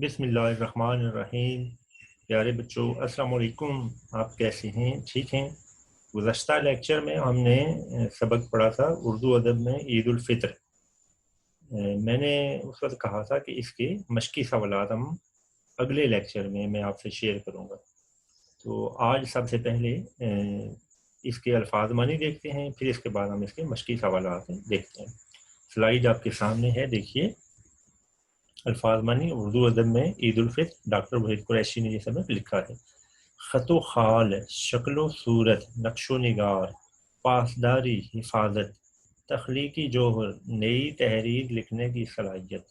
بسم اللہ الرحمن الرحیم۔ پیارے بچوں، السلام علیکم۔ آپ کیسے ہیں؟ ٹھیک ہیں؟ گزشتہ لیکچر میں ہم نے سبق پڑھا تھا اردو ادب میں عید الفطر۔ میں نے اس وقت کہا تھا کہ اس کے مشقی سوالات ہم اگلے لیکچر میں آپ سے شیئر کروں گا۔ تو آج سب سے پہلے اس کے الفاظ معنی دیکھتے ہیں، پھر اس کے بعد ہم اس کے مشقی سوالات دیکھتے ہیں۔ سلائیڈ آپ کے سامنے ہے، دیکھیے۔ الفاظ معنی اردو ادب میں عید الفطر، ڈاکٹر وحید قریشی نے یہ سبق لکھا ہے۔ خط و خال، شکل و صورت، نقش و نگار، پاسداری، حفاظت، تخلیقی جوہر، نئی تحریر لکھنے کی صلاحیت،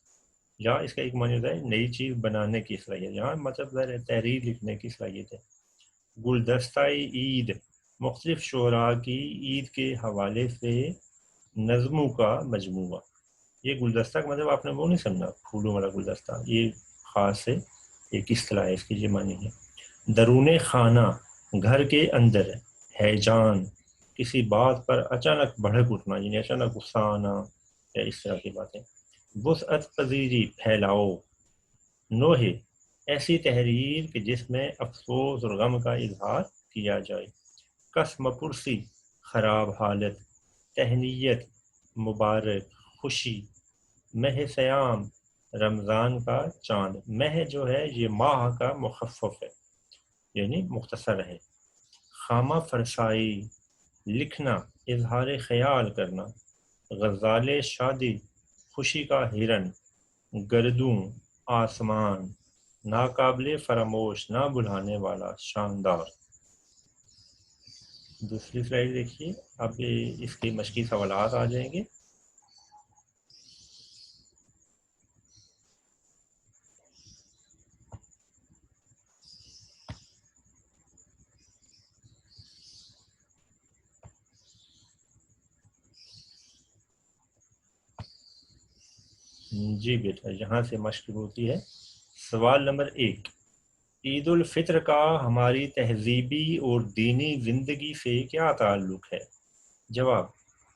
یا اس کا ایک معنی ہوتا ہے نئی چیز بنانے کی صلاحیت، یہاں مطلب تحریر لکھنے کی صلاحیت ہے۔ گلدستہ عید، مختلف شعراء کی عید کے حوالے سے نظموں کا مجموعہ۔ یہ گلدستہ کا مطلب آپ نے وہ نہیں سمجھا پھولوں والا گلدستہ، یہ خاص ہے، ایک اصطلاح ہے، اس کی یہ معنی ہے۔ درون خانہ، گھر کے اندر، ہیجان، کسی بات پر اچانک بھڑک اٹھنا، یعنی اچانک غصہ آنا یا اس طرح کی باتیں۔ وسعت پذیری، پھیلاؤ۔ نوحے، ایسی تحریر کہ جس میں افسوس اور غم کا اظہار کیا جائے۔ قسم پرسی، خراب حالت۔ تہنیت، مبارک، خوشی۔ مہ سیام، رمضان کا چاند۔ مہ جو ہے یہ ماہ کا مخفف ہے، یعنی مختصر ہے۔ خامہ فرسائی، لکھنا، اظہار خیال کرنا۔ غزال شادی، خوشی کا ہرن۔ گردوں، آسمان، ناقابل فراموش، نہ بھلانے والا، شاندار۔ دوسری سلائیڈ دیکھیے، اب اس کے مشقی سوالات آ جائیں گے۔ جی بیٹا، یہاں سے مشق ہوتی ہے۔ سوال نمبر 1، عید الفطر کا ہماری تہذیبی اور دینی زندگی سے کیا تعلق ہے؟ جواب،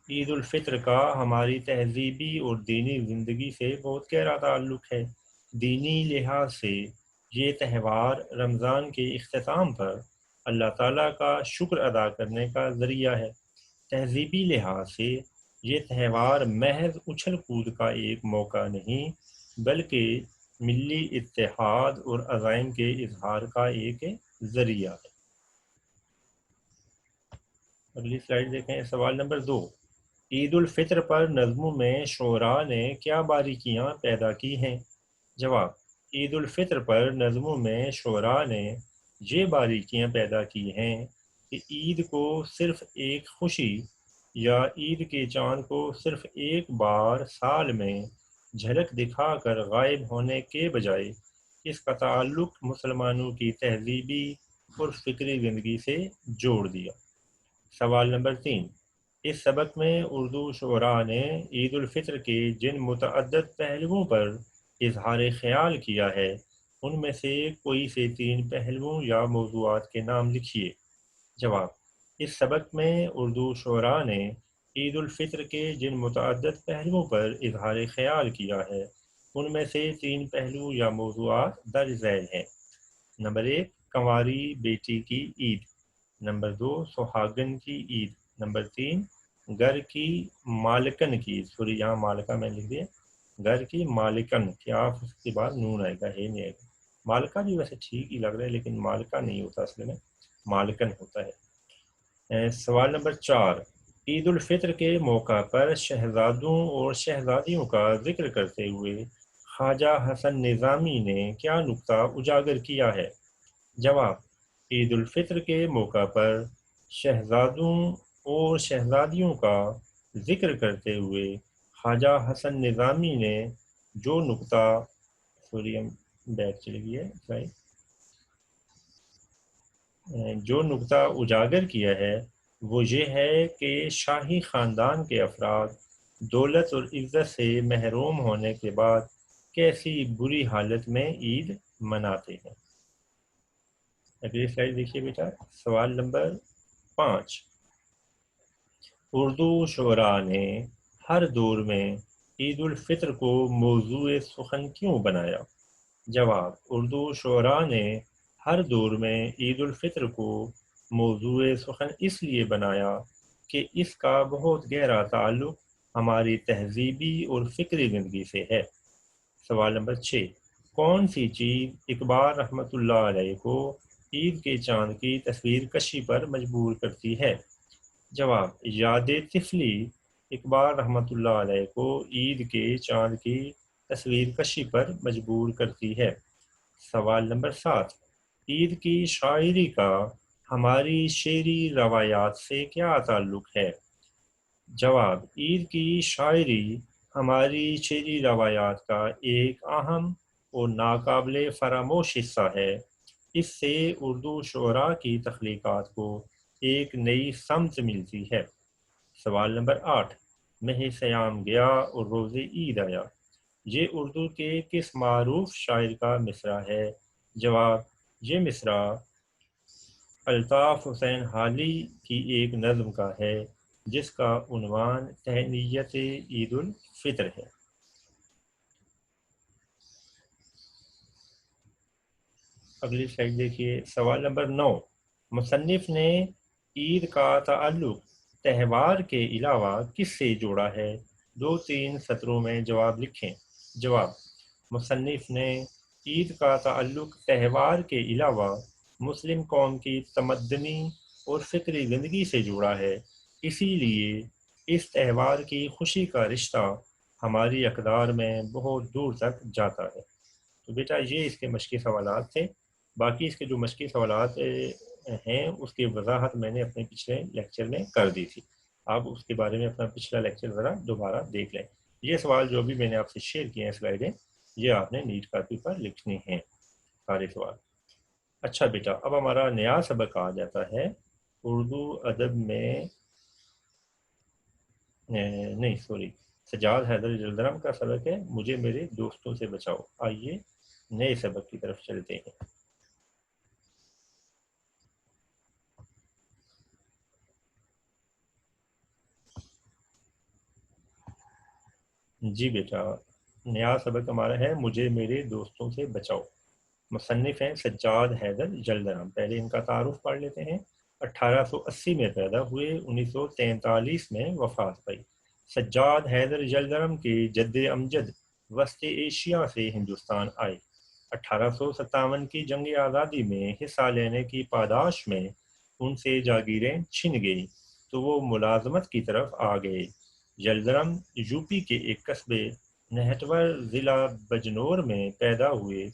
عید الفطر کا ہماری تہذیبی اور دینی زندگی سے بہت گہرا تعلق ہے۔ دینی لحاظ سے یہ تہوار رمضان کے اختتام پر اللہ تعالیٰ کا شکر ادا کرنے کا ذریعہ ہے۔ تہذیبی لحاظ سے یہ تہوار محض اچھل کود کا ایک موقع نہیں، بلکہ ملی اتحاد اور عزائم کے اظہار کا ایک ذریعہ ہے۔ اگلی سلائیڈ دیکھیں۔ سوال نمبر 2، عید الفطر پر نظموں میں شعراء نے کیا باریکیاں پیدا کی ہیں؟ جواب، عید الفطر پر نظموں میں شعراء نے یہ باریکیاں پیدا کی ہیں کہ عید کو صرف ایک خوشی یا عید کے چاند کو صرف ایک بار سال میں جھلک دکھا کر غائب ہونے کے بجائے اس کا تعلق مسلمانوں کی تہذیبی اور فکری زندگی سے جوڑ دیا۔ سوال نمبر 3، اس سبق میں اردو شعراء نے عید الفطر کے جن متعدد پہلوؤں پر اظہار خیال کیا ہے ان میں سے کوئی سے 3 پہلوؤں یا موضوعات کے نام لکھیے۔ جواب، اس سبق میں اردو شعراء نے عید الفطر کے جن متعدد پہلوؤں پر اظہار خیال کیا ہے ان میں سے 3 پہلو یا موضوعات درج ذیل ہیں۔ نمبر 1، کنواری بیٹی کی عید۔ نمبر 2، سہاگن کی عید۔ نمبر 3، گھر کی مالکن کی عید۔ سوری، یہاں مالکہ میں لکھ دیا، گھر کی مالکن، کیا آپ اس کے بعد نون آئے گا، ہے نہیں آئے گا۔ مالکہ بھی ویسے ٹھیک ہی لگ رہا ہے لیکن مالکہ نہیں ہوتا، اصل میں مالکن ہوتا ہے۔ سوال نمبر 4، عید الفطر کے موقع پر شہزادوں اور شہزادیوں کا ذکر کرتے ہوئے خواجہ حسن نظامی نے کیا نکتہ اجاگر کیا ہے؟ جواب، عید الفطر کے موقع پر شہزادوں اور شہزادیوں کا ذکر کرتے ہوئے خواجہ حسن نظامی نے جو نکتہ اجاگر کیا ہے وہ یہ ہے کہ شاہی خاندان کے افراد دولت اور عزت سے محروم ہونے کے بعد کیسی بری حالت میں عید مناتے ہیں۔ اگلی سلائیڈ دیکھیے بیٹا۔ سوال نمبر 5، اردو شعراء نے ہر دور میں عید الفطر کو موضوع سخن کیوں بنایا؟ جواب: اردو شعراء نے ہر دور میں عید الفطر کو موضوع سخن اس لیے بنایا کہ اس کا بہت گہرا تعلق ہماری تہذیبی اور فکری زندگی سے ہے۔ سوال نمبر 6، کون سی چیز اقبال رحمۃ اللہ علیہ کو عید کے چاند کی تصویر کشی پر مجبور کرتی ہے؟ جواب: یاد طفلی اقبال رحمۃ اللہ علیہ کو عید کے چاند کی تصویر کشی پر مجبور کرتی ہے۔ سوال نمبر 7، عید کی شاعری کا ہماری شعری روایات سے کیا تعلق ہے؟ جواب: عید کی شاعری ہماری شعری روایات کا ایک اہم اور ناقابل فراموش حصہ ہے۔ اس سے اردو شعراء کی تخلیقات کو ایک نئی سمت ملتی ہے۔ سوال نمبر 8، ماہ سیام گیا اور روز عید آیا، یہ اردو کے کس معروف شاعر کا مصرع ہے؟ جواب: یہ مصرع الطاف حسین حالی کی ایک نظم کا ہے جس کا عنوان تہنیت عید الفطر ہے۔ اگلی سلائیڈ دیکھیے۔ سوال نمبر 9، مصنف نے عید کا تعلق تہوار کے علاوہ کس سے جوڑا ہے؟ 2-3 سطروں میں جواب لکھیں۔ جواب: مصنف نے عید کا تعلق تہوار کے علاوہ مسلم قوم کی تمدنی اور فکری زندگی سے جوڑا ہے، اسی لیے اس تہوار کی خوشی کا رشتہ ہماری اقدار میں بہت دور تک جاتا ہے۔ تو بیٹا یہ اس کے مشقی سوالات تھے۔ باقی اس کے جو مشقی سوالات ہیں اس کی وضاحت میں نے اپنے پچھلے لیکچر میں کر دی تھی، آپ اس کے بارے میں اپنا پچھلا لیکچر ذرا دوبارہ دیکھ لیں۔ یہ سوال جو بھی میں نے آپ سے شیئر کیے ہیں سلائیڈیں، یہ آپ نے نیٹ کاپی پر لکھنے ہیں سارے سوال۔ اچھا بیٹا، اب ہمارا نیا سبق آ جاتا ہے اردو ادب میں نہیں سوری سجاد حیدر جلدرم کا سبق ہے مجھے میرے دوستوں سے بچاؤ۔ آئیے نئے سبق کی طرف چلتے ہیں۔ جی بیٹا، نیا سبق ہمارا ہے مجھے میرے دوستوں سے بچاؤ۔ مصنف ہیں سجاد حیدر جلدرم۔ پہلے ان کا تعارف پڑھ لیتے ہیں۔ 1880 میں پیدا ہوئے، 1943 میں وفات پائی۔ سجاد حیدر جلدرم کے جد امجد وسط ایشیا سے ہندوستان آئے۔ 1857 کی جنگ آزادی میں حصہ لینے کی پاداش میں ان سے جاگیریں چھن گئیں تو وہ ملازمت کی طرف آ گئے۔ جلدرم یو پی کے ایک قصبے نہٹور ضلع بجنور میں پیدا ہوئے۔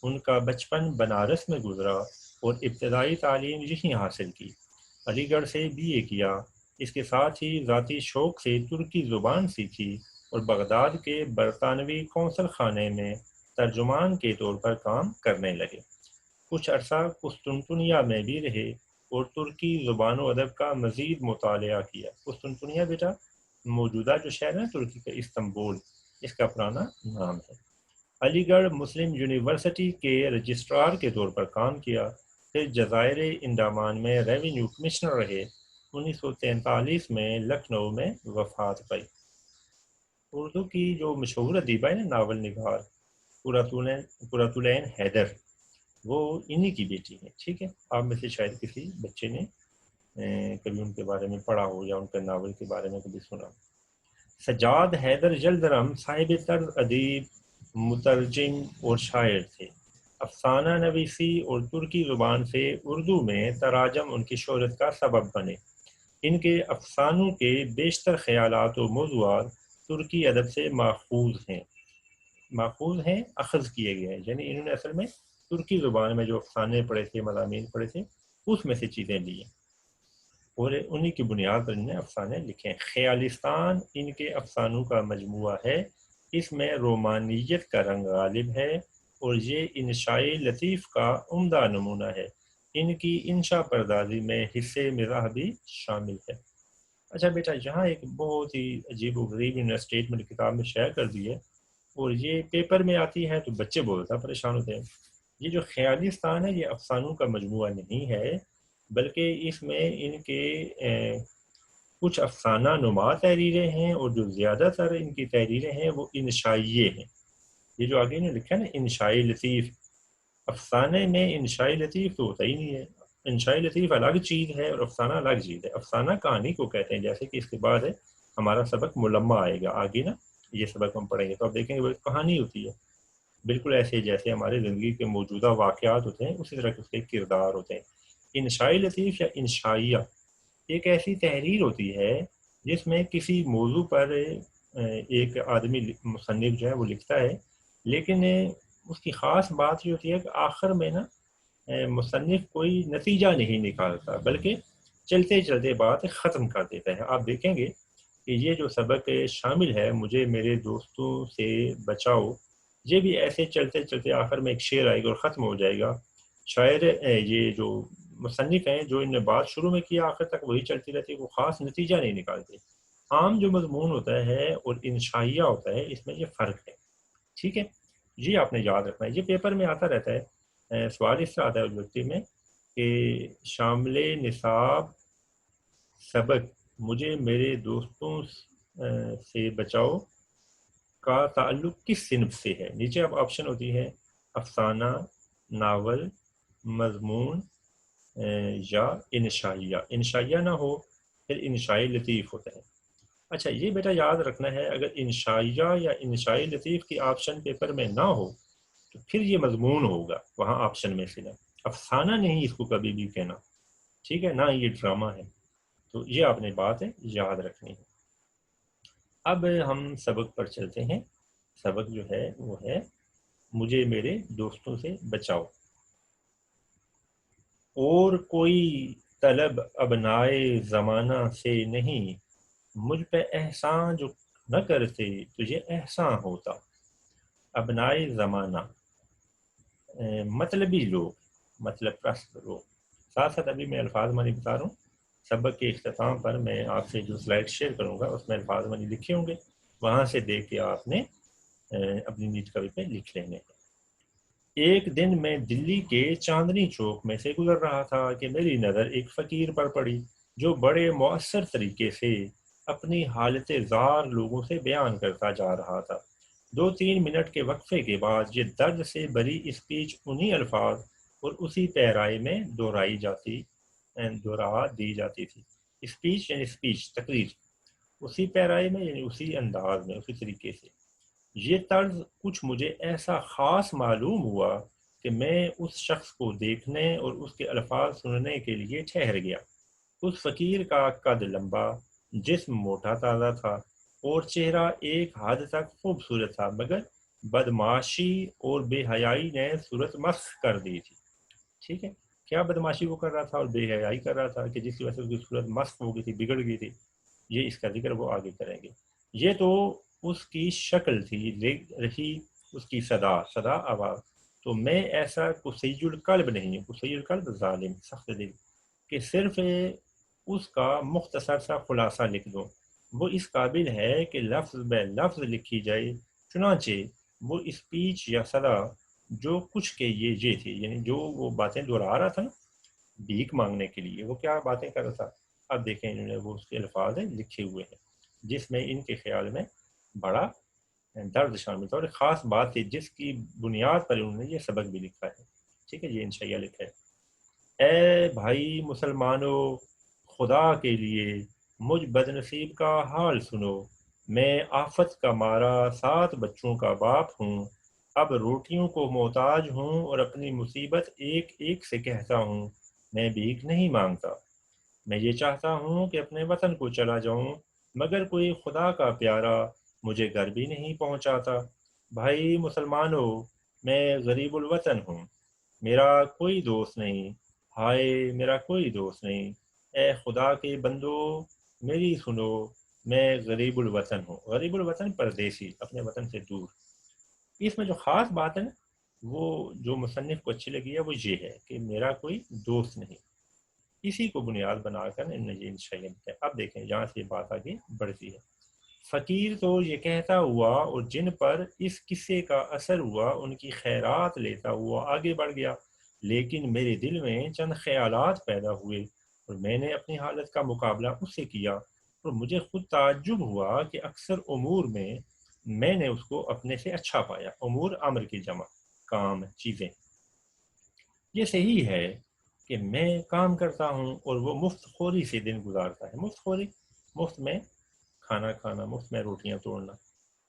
ان کا بچپن بنارس میں گزرا اور ابتدائی تعلیم یہیں حاصل کی۔ علی گڑھ سے BA کیا۔ اس کے ساتھ ہی ذاتی شوق سے ترکی زبان سیکھی اور بغداد کے برطانوی قونصل خانے میں ترجمان کے طور پر کام کرنے لگے۔ کچھ عرصہ قسطنطنیہ میں بھی رہے اور ترکی زبان و ادب کا مزید مطالعہ کیا۔ قسطنطنیہ بیٹا موجودہ جو شہر ہے ترکی کا استنبول، اس کا پرانا نام ہے۔ علی گڑھ مسلم یونیورسٹی کے رجسٹرار کے طور پر کام کیا، پھر جزائر انڈامان میں ریونیو کمشنر رہے۔ 1943 میں لکھنؤ میں وفات پائی۔ اردو کی جو مشہور ادیبہ ہے نا ناول نگار قرۃ العین حیدر، وہ انہی کی بیٹی ہیں۔ ٹھیک ہے، آپ میں سے شاید کسی بچے نے کبھی ان کے بارے میں پڑھا ہو یا ان کے ناول کے بارے میں کبھی سنا۔ سجاد حیدر جلدرم صاحب طرز ادیب، مترجم اور شاعر تھے۔ افسانہ نویسی اور ترکی زبان سے اردو میں تراجم ان کی شہرت کا سبب بنے۔ ان کے افسانوں کے بیشتر خیالات و موضوعات ترکی ادب سے ماخوذ ہیں، اخذ کیے گئے ہیں، یعنی انہوں نے اصل میں ترکی زبان میں جو افسانے پڑھے تھے، مضامین پڑھے تھے، اس میں سے چیزیں لی ہیں اور انہی کی بنیاد پر انہوں نے افسانے لکھے ہیں۔ خیالستان ان کے افسانوں کا مجموعہ ہے، اس میں رومانیت کا رنگ غالب ہے اور یہ انشاء لطیف کا عمدہ نمونہ ہے۔ ان کی انشاء پردازی میں حصے مزاح بھی شامل ہے۔ اچھا بیٹا، یہاں ایک بہت ہی عجیب و غریب اسٹیٹمنٹ کتاب میں شائع کر دی ہے اور یہ پیپر میں آتی ہے تو بچے بہت زیادہ پریشان ہوتے ہیں۔ یہ جو خیالستان ہے یہ افسانوں کا مجموعہ نہیں ہے، بلکہ اس میں ان کے کچھ افسانہ نما تحریریں ہیں اور جو زیادہ تر ان کی تحریریں ہیں وہ انشائیے ہیں۔ یہ جو آگے نے لکھا ہے نا انشائی لطیف، افسانے میں انشائی لطیف تو ہوتا ہی نہیں ہے. انشائی لطیف الگ چیز ہے اور افسانہ الگ چیز ہے. افسانہ کہانی کو کہتے ہیں، جیسے کہ اس کے بعد ہے ہمارا سبق ملمہ آئے گا آگے نا، یہ سبق ہم پڑھیں گے تو آپ دیکھیں گے وہ کہانی ہوتی ہے بالکل ایسے جیسے ہمارے زندگی کے موجودہ واقعات ہوتے ہیں اسی طرح اس کے کردار ہوتے ہیں. انشائی لطیف یا انشائیہ ایک ایسی تحریر ہوتی ہے جس میں کسی موضوع پر ایک آدمی مصنف جو ہے وہ لکھتا ہے، لیکن اس کی خاص بات یہ ہوتی ہے کہ آخر میں نا مصنف کوئی نتیجہ نہیں نکالتا بلکہ چلتے چلتے بات ختم کر دیتا ہے. آپ دیکھیں گے کہ یہ جو سبق شامل ہے مجھے میرے دوستوں سے بچاؤ، یہ بھی ایسے چلتے چلتے آخر میں ایک شعر آئے گا اور ختم ہو جائے گا. شاعر یہ جو مصنف ہیں جو ان نے بات شروع میں کیا آخر تک وہی چلتی رہتی ہے، وہ خاص نتیجہ نہیں نکالتے. عام جو مضمون ہوتا ہے اور انشائیہ ہوتا ہے اس میں یہ فرق ہے. ٹھیک ہے، یہ آپ نے یاد رکھنا ہے. یہ پیپر میں آتا رہتا ہے، سوال اس سے آتا ہے آبجیکٹو میں کہ شامل نصاب سبق مجھے میرے دوستوں سے بچاؤ کا تعلق کس صنف سے ہے. نیچے اب آپشن ہوتی ہے افسانہ، ناول، مضمون یا انشائیہ. انشائیہ نہ ہو پھر انشائی لطیف ہوتا ہے. اچھا یہ بیٹا یاد رکھنا ہے، اگر انشائیہ یا انشائی لطیف کی آپشن پیپر میں نہ ہو تو پھر یہ مضمون ہوگا وہاں آپشن میں سے نا. افسانہ نہیں اس کو کبھی بھی کہنا، ٹھیک ہے، نہ یہ ڈرامہ ہے. تو یہ آپ نے بات ہے یاد رکھنی ہے. اب ہم سبق پر چلتے ہیں. سبق جو ہے وہ ہے مجھے میرے دوستوں سے بچاؤ. اور کوئی طلب ابنائے زمانہ سے نہیں، مجھ پہ احسان جو نہ کرتے تجھے احسان ہوتا. ابنائے زمانہ مطلبی لوگ، مطلب پرست لوگ. ساتھ ساتھ ابھی میں الفاظ مانی بتا رہا ہوں. سبق کے اختتام پر میں آپ سے جو سلائڈ شیئر کروں گا اس میں الفاظ مانی لکھے ہوں گے، وہاں سے دیکھ کے آپ نے اپنی نیٹ کاپی پہ لکھ لینے ہیں. ایک دن میں دلی کے چاندنی چوک میں سے گزر رہا تھا کہ میری نظر ایک فقیر پر پڑی جو بڑے مؤثر طریقے سے اپنی حالت زار لوگوں سے بیان کرتا جا رہا تھا. 2-3 منٹ کے وقفے کے بعد یہ درد سے بری اسپیچ انہی الفاظ اور اسی پیرائی میں دہرا دی جاتی تھی. اسپیچ یعنی اسپیچ تقریر، اسی پیرائی میں یعنی اسی انداز میں اسی طریقے سے. یہ طرز کچھ مجھے ایسا خاص معلوم ہوا کہ میں اس شخص کو دیکھنے اور اس کے الفاظ سننے کے لیے ٹھہر گیا. اس فقیر کا قد لمبا، جسم موٹا تازہ تھا اور چہرہ ایک حد تک خوبصورت تھا، مگر بدماشی اور بے حیائی نے صورت مسخ کر دی تھی. ٹھیک ہے، کیا بدماشی وہ کر رہا تھا اور بے حیائی کر رہا تھا کہ جس کی وجہ سے اس کی صورت مسخ ہو گئی تھی، بگڑ گئی تھی. یہ اس کا ذکر وہ آگے کریں گے. یہ تو اس کی شکل تھی، رہی اس کی صدا آواز. تو میں ایسا قصی القلب نہیں ہوں، قصی القلب ظالم سخت دل، کہ صرف اس کا مختصر سا خلاصہ لکھ دوں. وہ اس قابل ہے کہ لفظ بے لفظ لکھی جائے. چنانچہ وہ اسپیچ یا صدا جو کچھ کے یہ تھی، یعنی جو وہ باتیں دہرا رہا تھا نا بھیک مانگنے کے لیے، وہ کیا باتیں کر رہا تھا. اب دیکھیں انہوں نے وہ اس کے الفاظ ہیں لکھے ہوئے ہیں جس میں ان کے خیال میں بڑا درد شامل تھا اور خاص بات تھی جس کی بنیاد پر انہوں نے یہ سبق بھی لکھا ہے. ٹھیک ہے، یہ انشائیہ لکھا ہے. اے بھائی مسلمانوں، خدا کے لیے مجھ بدنصیب کا حال سنو. میں آفت کا مارا 7 بچوں کا باپ ہوں. اب روٹیوں کو محتاج ہوں اور اپنی مصیبت ایک ایک سے کہتا ہوں. میں بھیک نہیں مانگتا، میں یہ چاہتا ہوں کہ اپنے وطن کو چلا جاؤں، مگر کوئی خدا کا پیارا مجھے گھر بھی نہیں پہنچاتا. بھائی مسلمانوں، میں غریب الوطن ہوں، میرا کوئی دوست نہیں. ہائے میرا کوئی دوست نہیں. اے خدا کے بندو میری سنو، میں غریب الوطن ہوں. غریب الوطن پردیسی، اپنے وطن سے دور. اس میں جو خاص بات ہے نا وہ جو مصنف کو اچھی لگی ہے وہ یہ ہے کہ میرا کوئی دوست نہیں. اسی کو بنیاد بنا کر انہوں نے یہ انشائیہ لکھا ہے. اب دیکھیں جہاں سے یہ بات آگے بڑھتی ہے. فقیر تو یہ کہتا ہوا اور جن پر اس قصے کا اثر ہوا ان کی خیرات لیتا ہوا آگے بڑھ گیا، لیکن میرے دل میں چند خیالات پیدا ہوئے اور میں نے اپنی حالت کا مقابلہ اس سے کیا اور مجھے خود تعجب ہوا کہ اکثر امور میں میں نے اس کو اپنے سے اچھا پایا. امور امر کی جمع کام چیزیں. یہ صحیح ہے کہ میں کام کرتا ہوں اور وہ مفت خوری سے دن گزارتا ہے. مفت خوری، مفت میں کھانا کھانا، مفت میں روٹیاں توڑنا.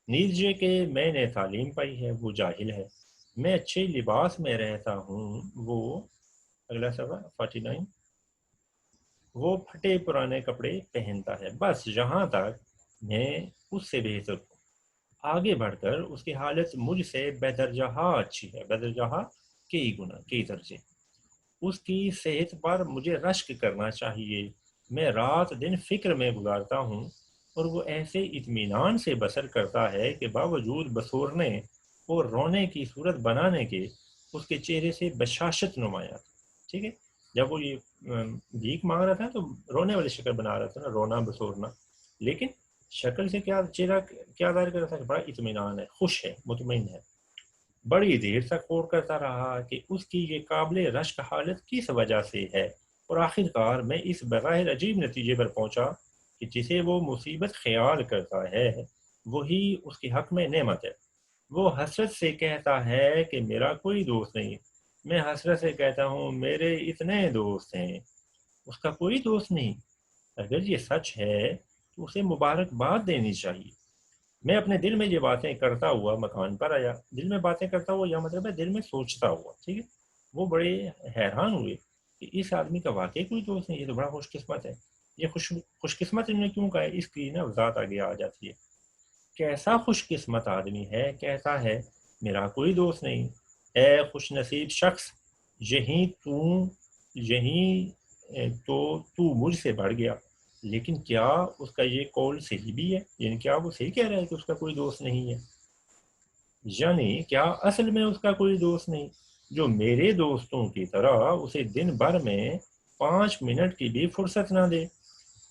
نیز یہ کہ میں نے تعلیم پائی ہے، وہ جاہل ہے. میں اچھے لباس میں رہتا ہوں، وہ اگلا صفحہ 49، وہ پھٹے پرانے کپڑے پہنتا ہے. بس جہاں تک میں اس سے بہتر ہوں. آگے بڑھ کر اس کی حالت مجھ سے بدرجہ اچھی ہے. بدرجہ کئی گنا، کئی درجے. اس کی صحت پر مجھے رشک کرنا چاہیے. میں رات دن فکر میں گزارتا ہوں اور وہ ایسے اطمینان سے بسر کرتا ہے کہ باوجود بسورنے اور رونے کی صورت بنانے کے اس کے چہرے سے بشاشت نمایاں. ٹھیک ہے، جب وہ یہ بھیک مانگ رہا تھا تو رونے والی شکل بنا رہا تھا نا، رونا بسورنا، لیکن شکل سے کیا چہرہ کیا ظاہر کر رہا تھا کہ بڑا اطمینان ہے، خوش ہے، مطمئن ہے. بڑی دیر تک غور کرتا رہا کہ اس کی یہ قابل رشک حالت کس وجہ سے ہے، اور آخر کار میں اس بظاہر عجیب نتیجے پر پہنچا کہ جسے وہ مصیبت خیال کرتا ہے وہی اس کے حق میں نعمت ہے. وہ حسرت سے کہتا ہے کہ میرا کوئی دوست نہیں. میں حسرت سے کہتا ہوں میرے اتنے دوست ہیں، اس کا کوئی دوست نہیں. اگر یہ سچ ہے تو اسے مبارکباد دینی چاہیے. میں اپنے دل میں یہ باتیں کرتا ہوا مکان پر آیا. دل میں باتیں کرتا ہوا یا مطلب ہے دل میں سوچتا ہوا. ٹھیک ہے، وہ بڑے حیران ہوئے کہ اس آدمی کا واقعی کوئی دوست نہیں، یہ تو بڑا خوش قسمت ہے. یہ خوش قسمت انہوں نے کیوں کہا ہے، اس کی نا وضاحت آگے آ جاتی ہے. کیسا خوش قسمت آدمی ہے، کہتا ہے میرا کوئی دوست نہیں. اے خوش نصیب شخص، یہیں تو مجھ سے بڑھ گیا. لیکن کیا اس کا یہ قول صحیح بھی ہے؟ یعنی کیا وہ صحیح کہہ رہا ہے کہ اس کا کوئی دوست نہیں ہے؟ یعنی کیا اصل میں اس کا کوئی دوست نہیں جو میرے دوستوں کی طرح اسے دن بھر میں 5 منٹ کی بھی فرصت نہ دے؟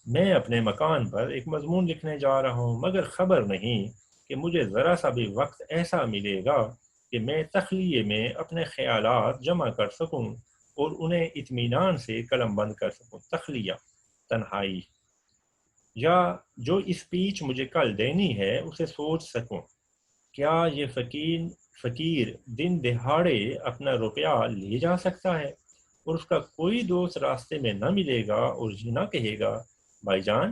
میں اپنے مکان پر ایک مضمون لکھنے جا رہا ہوں، مگر خبر نہیں کہ مجھے ذرا سا بھی وقت ایسا ملے گا کہ میں تخلیے میں اپنے خیالات جمع کر سکوں اور انہیں اطمینان سے قلم بند کر سکوں. تخلیہ، تنہائی. یا جو اسپیچ مجھے کل دینی ہے اسے سوچ سکوں. کیا یہ فقیر دن دہاڑے اپنا روپیہ لے جا سکتا ہے اور اس کا کوئی دوست راستے میں نہ ملے گا اور یہ نہ کہے گا بھائی جان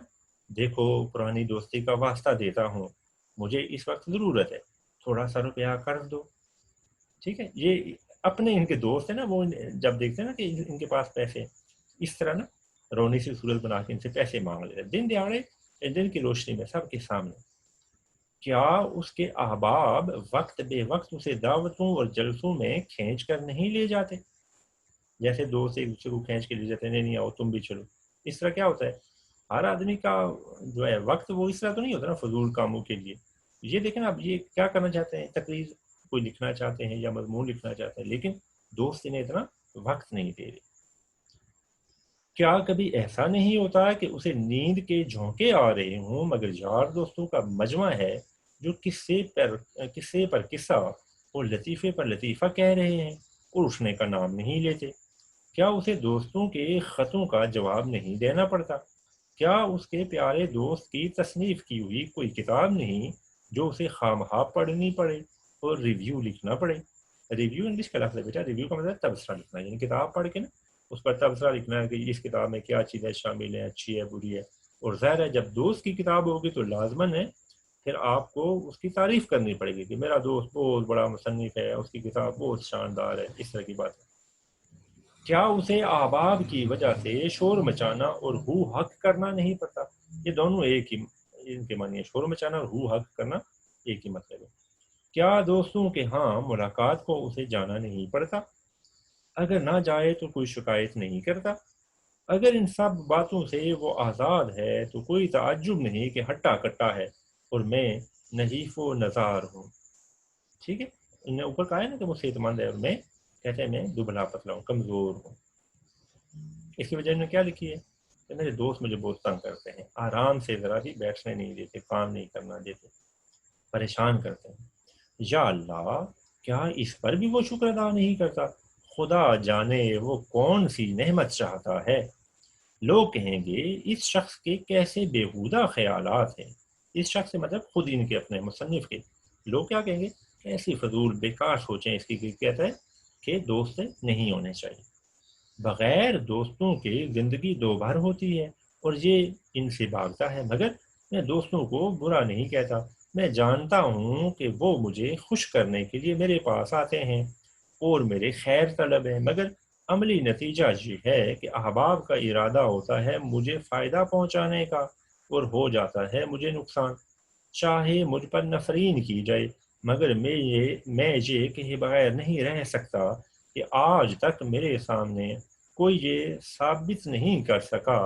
دیکھو پرانی دوستی کا واسطہ دیتا ہوں، مجھے اس وقت ضرورت ہے، تھوڑا سا روپیہ قرض دو. ٹھیک ہے، یہ اپنے ان کے دوست ہیں نا، وہ جب دیکھتے ہیں نا کہ ان کے پاس پیسے، اس طرح نا رونی سی صورت بنا کے ان سے پیسے مانگ لیتے دن دیہڑے دن کی روشنی میں سب کے سامنے. کیا اس کے احباب وقت بے وقت اسے دعوتوں اور جلسوں میں کھینچ کر نہیں لے جاتے؟ جیسے دوست ایک دوسرے کو کھینچ کے لے جاتے ہیں، نہیں نہیں آؤ تم بھی چلو. اس طرح کیا ہوتا ہے، ہر آدمی کا جو ہے وقت وہ اس طرح تو نہیں ہوتا نا فضول کاموں کے لیے. یہ دیکھیں نا، اب یہ کیا کرنا چاہتے ہیں، تقریر کوئی لکھنا چاہتے ہیں یا مضمون لکھنا چاہتے ہیں، لیکن دوست انہیں اتنا وقت نہیں دے رہے. کیا کبھی ایسا نہیں ہوتا کہ اسے نیند کے جھونکے آ رہے ہوں مگر یار دوستوں کا مجمع ہے جو قصے پر قصہ اور لطیفے پر لطیفہ کہہ رہے ہیں اور اٹھنے کا نام نہیں لیتے؟ کیا اسے دوستوں کے خطوں کا جواب نہیں دینا پڑتا؟ کیا اس کے پیارے دوست کی تصنیف کی ہوئی کوئی کتاب نہیں جو اسے خواہ پڑھنی پڑے اور ریویو لکھنا پڑے؟ ریویو انگلش کا لفظ ہے بیٹا، ریویو کا مطلب تبصرہ لکھنا، یعنی کتاب پڑھ کے نا اس پر تبصرہ لکھنا ہے کہ اس کتاب میں کیا چیزیں شامل ہیں، اچھی ہے بری ہے. اور ظاہر ہے جب دوست کی کتاب ہوگی تو لازماً ہے پھر آپ کو اس کی تعریف کرنی پڑے گی کہ میرا دوست بہت بڑا مصنف ہے، اس کی کتاب بہت شاندار ہے، اس طرح کی بات ہے. کیا اسے احباب کی وجہ سے شور مچانا اور ہو حق کرنا نہیں پڑتا؟ یہ دونوں ایک ہی ان کے معنی ہے، شور مچانا اور ہو حق کرنا ایک ہی مطلب ہے. کیا دوستوں کے ہاں ملاقات کو اسے جانا نہیں پڑتا؟ اگر نہ جائے تو کوئی شکایت نہیں کرتا؟ اگر ان سب باتوں سے وہ آزاد ہے تو کوئی تعجب نہیں کہ ہٹا کٹا ہے اور میں نحیف و نزار ہوں. ٹھیک ہے، انہوں نے اوپر کہا ہے نا کہ وہ صحت مند ہے اور میں کہتے ہیں میں دبلا پتلا ہوں، کمزور ہوں. اس کی وجہ انہوں نے کیا لکھی ہے کہ میرے دوست مجھے بہت تنگ کرتے ہیں، آرام سے ذرا بھی بیٹھنے نہیں دیتے، کام نہیں کرنا دیتے، پریشان کرتے ہیں. یا اللہ، کیا اس پر بھی وہ شکر ادا نہیں کرتا؟ خدا جانے وہ کون سی نعمت چاہتا ہے. لوگ کہیں گے اس شخص کے کیسے بےہودہ خیالات ہیں، اس شخص سے مطلب خود ان کے اپنے مصنف کے. لوگ کیا کہیں گے؟ ایسی فضول بیکار سوچیں اس کی. کہتا ہے کہ دوست نہیں ہونے چاہیے. بغیر دوستوں کے زندگی دو بار ہوتی ہے اور یہ ان سے بھاگتا ہے. مگر میں دوستوں کو برا نہیں کہتا. میں جانتا ہوں کہ وہ مجھے خوش کرنے کے لیے میرے پاس آتے ہیں اور میرے خیر طلب ہیں. مگر عملی نتیجہ یہ ہے کہ احباب کا ارادہ ہوتا ہے مجھے فائدہ پہنچانے کا اور ہو جاتا ہے مجھے نقصان. چاہے مجھ پر نفرین کی جائے مگر میں یہ کہے بغیر نہیں رہ سکتا کہ آج تک میرے سامنے کوئی یہ ثابت نہیں کر سکا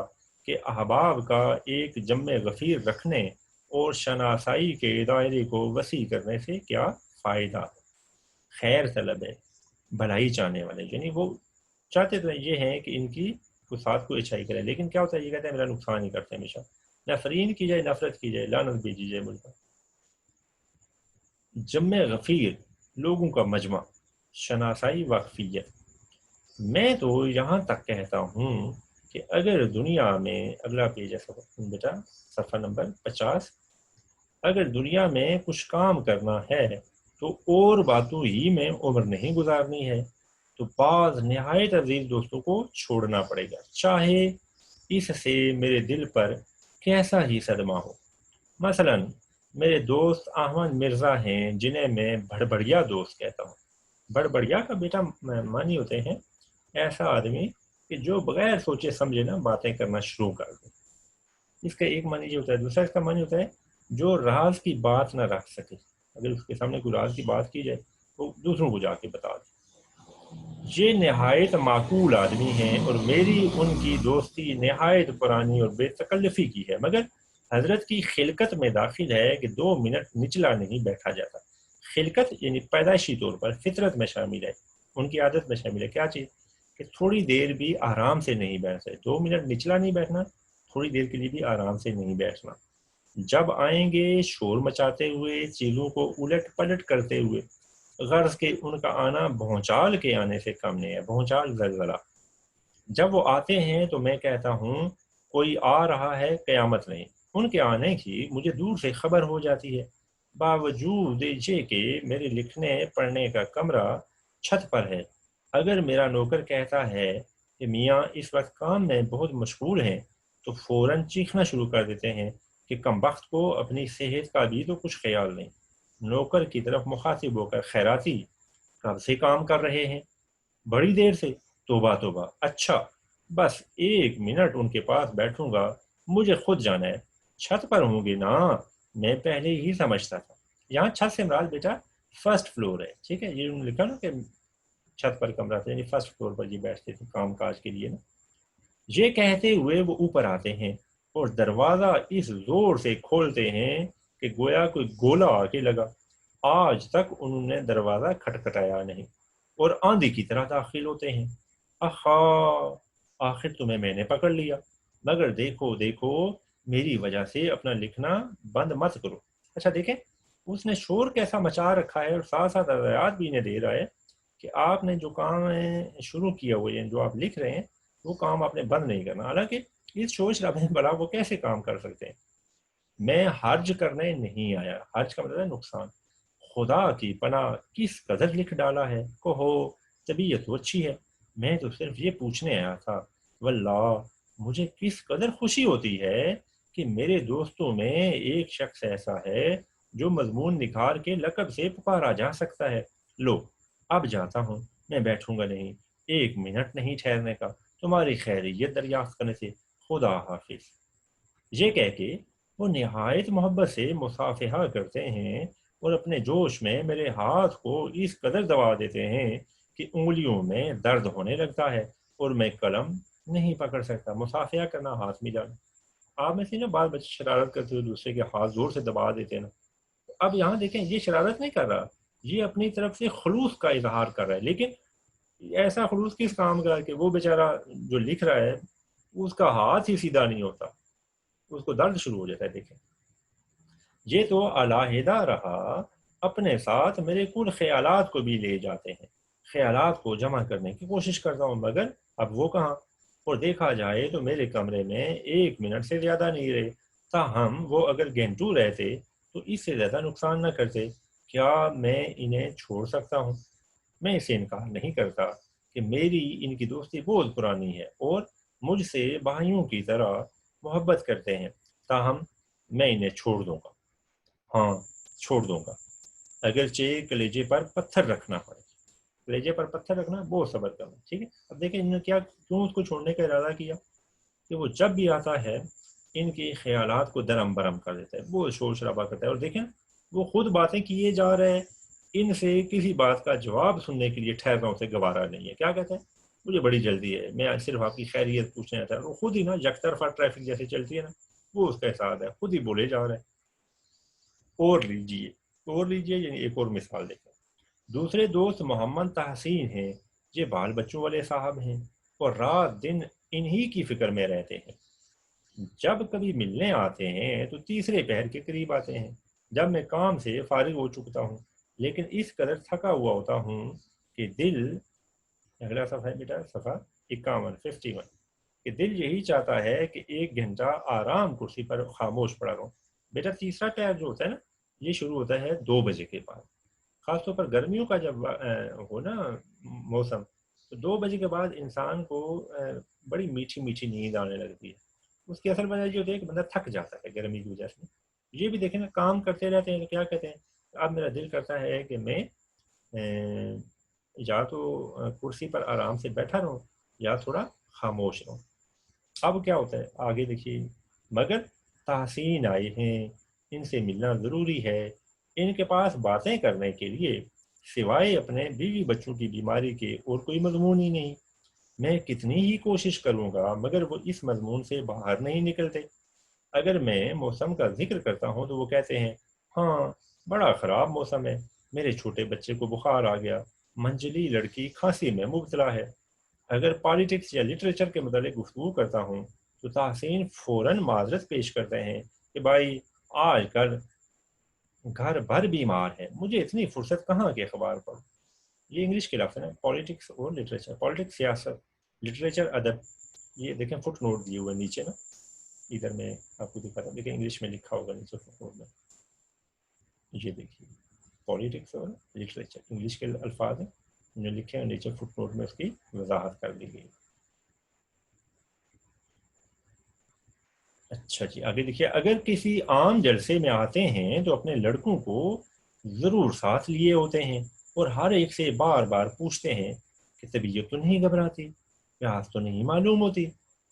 کہ احباب کا ایک جمع غفیر رکھنے اور شناسائی کے دائرے کو وسیع کرنے سے کیا فائدہ. خیر طلب ہے، بھلائی چاہنے والے، یعنی وہ چاہتے تو یہ ہیں کہ ان کی ساتھ کو اچھائی کرے، لیکن کیا ہوتا ہے یہ کہتے ہیں میرا نقصان ہی کرتے ہیں ہمیشہ. نفرین کی جائے، نفرت کی جائے، لعنت بھیجی جائے مجھ پر. جمع غفیر، لوگوں کا مجمع، شناسائی واقفیت. میں تو یہاں تک کہتا ہوں کہ اگر دنیا میں، اگلا پیج ہے بیٹا، صفحہ نمبر 50، اگر دنیا میں کچھ کام کرنا ہے تو اور باتوں ہی میں عمر نہیں گزارنی ہے تو بعض نہایت عزیز دوستوں کو چھوڑنا پڑے گا، چاہے اس سے میرے دل پر کیسا ہی صدمہ ہو. مثلا میرے دوست احمد مرزا ہیں جنہیں میں بڑبڑیا دوست کہتا ہوں. بڑبڑیا کا بیٹا معنی ہوتے ہیں ایسا آدمی کہ جو بغیر سوچے سمجھے نا باتیں کرنا شروع کر دے. اس کا ایک معنی یہ ہوتا ہے. دوسرا اس کا معنی ہوتا ہے جو راز کی بات نہ رکھ سکے، اگر اس کے سامنے کوئی راز کی بات کی جائے تو دوسروں کو جا کے بتا دے. یہ نہایت معقول آدمی ہیں اور میری ان کی دوستی نہایت پرانی اور بے تکلفی کی ہے، مگر حضرت کی خلقت میں داخل ہے کہ 2 منٹ نچلا نہیں بیٹھا جاتا. خلقت یعنی پیدائشی طور پر فطرت میں شامل ہے، ان کی عادت میں شامل ہے. کیا چیز؟ کہ تھوڑی دیر بھی آرام سے نہیں بیٹھ سکتے. 2 منٹ نچلا نہیں بیٹھنا، تھوڑی دیر کے لیے بھی آرام سے نہیں بیٹھنا. جب آئیں گے شور مچاتے ہوئے، چیزوں کو الٹ پلٹ کرتے ہوئے، غرض کہ ان کا آنا بھونچال کے آنے سے کم نہیں ہے. بھونچال، زلزلہ. جب وہ آتے ہیں تو میں کہتا ہوں کوئی آ رہا ہے، قیامت نہیں. ان کے آنے کی مجھے دور سے خبر ہو جاتی ہے، باوجود یہ کہ میرے لکھنے پڑھنے کا کمرہ چھت پر ہے. اگر میرا نوکر کہتا ہے کہ میاں اس وقت کام میں بہت مشغول ہیں تو فوراً چیخنا شروع کر دیتے ہیں کہ کمبخت کو اپنی صحت کا بھی تو کچھ خیال نہیں. نوکر کی طرف مخاطب ہو کر خیراتی کب سے کام کر رہے ہیں؟ بڑی دیر سے. توبہ توبہ. اچھا بس 1 منٹ ان کے پاس بیٹھوں گا، مجھے خود جانا ہے. چھت پر ہوں گے نا؟ میں پہلے ہی سمجھتا تھا. یہاں چھت سے مراد بیٹا فرسٹ فلور ہے، ٹھیک ہے. یہ انہوں نے لکھا نا کہ چھت پر کمرہ تھا، یعنی فرسٹ فلور پر یہ بیٹھتے تھے کام کاج کے لیے نا. یہ کہتے ہوئے وہ اوپر آتے ہیں اور دروازہ اس زور سے کھولتے ہیں کہ گویا کوئی گولا آ کے لگا. آج تک انہوں نے دروازہ کھٹکھٹایا نہیں اور آندھی کی طرح داخل ہوتے ہیں. آخا، آخر تمہیں میں نے پکڑ لیا، مگر دیکھو دیکھو میری وجہ سے اپنا لکھنا بند مت کرو. اچھا دیکھیں اس نے شور کیسا مچا رکھا ہے اور ساتھ ساتھ ہدایات بھی انہیں دے رہا ہے کہ آپ نے جو کام شروع کیا ہوئے ہیں، جو آپ لکھ رہے ہیں، وہ کام آپ نے بند نہیں کرنا. حالانکہ اس شور شرابے میں بلا وہ کیسے کام کر سکتے ہیں. میں حرج کرنے نہیں آیا. حرج کا مطلب ہے نقصان. خدا کی پناہ کس قدر لکھ ڈالا ہے. کہو طبیعت تو اچھی ہے، میں تو صرف یہ پوچھنے آیا تھا. واللہ مجھے کس قدر خوشی ہوتی ہے کہ میرے دوستوں میں ایک شخص ایسا ہے جو مضمون نکھار کے لقب سے پکارا جا سکتا ہے. لو اب جاتا ہوں، میں بیٹھوں گا نہیں، 1 منٹ نہیں ٹھہرنے کا. تمہاری خیریت دریافت کرنے سے خدا حافظ. یہ کہہ کے وہ نہایت محبت سے مصافحہ کرتے ہیں اور اپنے جوش میں میرے ہاتھ کو اس قدر دبا دیتے ہیں کہ انگلیوں میں درد ہونے لگتا ہے اور میں قلم نہیں پکڑ سکتا. مصافحہ کرنا، ہاتھ ملانا. آپ میں سے نا بعض بچے شرارت کرتے ہوئے دوسرے کے ہاتھ زور سے دبا دیتے ہیں نا. اب یہاں دیکھیں یہ شرارت نہیں کر رہا، یہ اپنی طرف سے خلوص کا اظہار کر رہا ہے. لیکن ایسا خلوص کس کام کا کہ وہ بیچارہ جو لکھ رہا ہے اس کا ہاتھ ہی سیدھا نہیں ہوتا، اس کو درد شروع ہو جاتا ہے. دیکھیں یہ تو علیحدہ رہا، اپنے ساتھ میرے کل خیالات کو بھی لے جاتے ہیں. خیالات کو جمع کرنے کی کوشش کرتا ہوں مگر اب وہ کہاں. اور دیکھا جائے تو میرے کمرے میں 1 منٹ سے زیادہ نہیں رہے. تاہم وہ اگر گھنٹوں رہتے تو اس سے زیادہ نقصان نہ کرتے. کیا میں انہیں چھوڑ سکتا ہوں؟ میں اسے انکار نہیں کرتا کہ میری ان کی دوستی بہت پرانی ہے اور مجھ سے بھائیوں کی طرح محبت کرتے ہیں. تاہم میں انہیں چھوڑ دوں گا. ہاں، چھوڑ دوں گا، اگرچہ کلیجے پر پتھر رکھنا پڑے. کلیجے پر پتھر رکھنا، بہت صبر کرنا. ٹھیک ہے. اب دیکھیں انہوں نے کیوں اس کو چھوڑنے کا ارادہ کیا کہ وہ جب بھی آتا ہے ان کے خیالات کو درم برم کر دیتا ہے، وہ شور شرابہ کرتا ہے. اور دیکھیں وہ خود باتیں کیے جا رہے ہیں، ان سے کسی بات کا جواب سننے کے لیے ٹھہر رہا سے گوارا نہیں ہے. کیا کہتے ہیں؟ مجھے بڑی جلدی ہے، میں صرف آپ کی خیریت پوچھنا چاہتا ہوں. وہ خود ہی نا یک طرفہ ٹریفک جیسے چلتی ہے نا، وہ اس کا احساس ہے، خود ہی بولے جا رہے ہیں. اور لیجیے یعنی ایک اور مثال دیکھیں. دوسرے دوست محمد تحسین ہیں، یہ بال بچوں والے صاحب ہیں اور رات دن انہی کی فکر میں رہتے ہیں. جب کبھی ملنے آتے ہیں تو تیسرے پہر کے قریب آتے ہیں، جب میں کام سے فارغ ہو چکتا ہوں، لیکن اس قدر تھکا ہوا ہوتا ہوں کہ دل، اگلا صفحہ ہے بیٹا، صفحہ 51 کہ دل یہی چاہتا ہے کہ 1 گھنٹہ آرام کرسی پر خاموش پڑا رہوں. بیٹا تیسرا پہر جو ہوتا ہے نا، یہ شروع ہوتا ہے 2 بجے کے بعد. خاص طور پر گرمیوں کا جب ہو نا موسم، تو 2 بجے کے بعد انسان کو بڑی میٹھی میٹھی نیند آنے لگتی ہے. اس کی اصل وجہ یہ ہوتی ہے کہ بندہ تھک جاتا ہے گرمی کی وجہ سے. یہ بھی دیکھیں نا، کام کرتے رہتے ہیں تو کیا کہتے ہیں، اب میرا دل کرتا ہے کہ میں یا تو کرسی پر آرام سے بیٹھا رہوں یا تھوڑا خاموش رہوں. اب کیا ہوتا ہے آگے دیکھیے. مگر تحسین آئے ہیں، ان سے ملنا ضروری ہے. ان کے پاس باتیں کرنے کے لیے سوائے اپنے بیوی بچوں کی بیماری کے اور کوئی مضمون ہی نہیں. میں کتنی ہی کوشش کروں گا مگر وہ اس مضمون سے باہر نہیں نکلتے. اگر میں موسم کا ذکر کرتا ہوں تو وہ کہتے ہیں ہاں بڑا خراب موسم ہے، میرے چھوٹے بچے کو بخار آ گیا، منجلی لڑکی کھانسی میں مبتلا ہے. اگر پالیٹکس یا لٹریچر کے متعلق گفتگو کرتا ہوں تو تحسین فوراً معذرت پیش کرتے ہیں کہ بھائی آج کل گھر بھر بیمار ہے، مجھے اتنی فرصت کہاں کے اخبار پڑھوں. یہ انگلش کے لفظ ہیں، پالیٹکس اور لٹریچر. پالیٹکس سیاست، لٹریچر ادب. یہ دیکھیں فٹ نوٹ دیے ہوئے نیچے نا، ادھر میں آپ کو دکھاتا ہوں، دیکھیں انگلش میں لکھا ہوگا نیچے فٹ نوٹ میں. یہ دیکھیے پالیٹکس اور لٹریچر انگلش کے الفاظ ہیں جو لکھے ہیں، نیچے فٹ نوٹ میں اس کی وضاحت کر دی گئی. اچھا جی آگے دیکھیے. اگر کسی عام جلسے میں آتے ہیں تو اپنے لڑکوں کو ضرور ساتھ لیے ہوتے ہیں اور ہر ایک سے بار بار پوچھتے ہیں کہ طبیعت تو نہیں گھبراتی، پیاس تو نہیں معلوم ہوتی.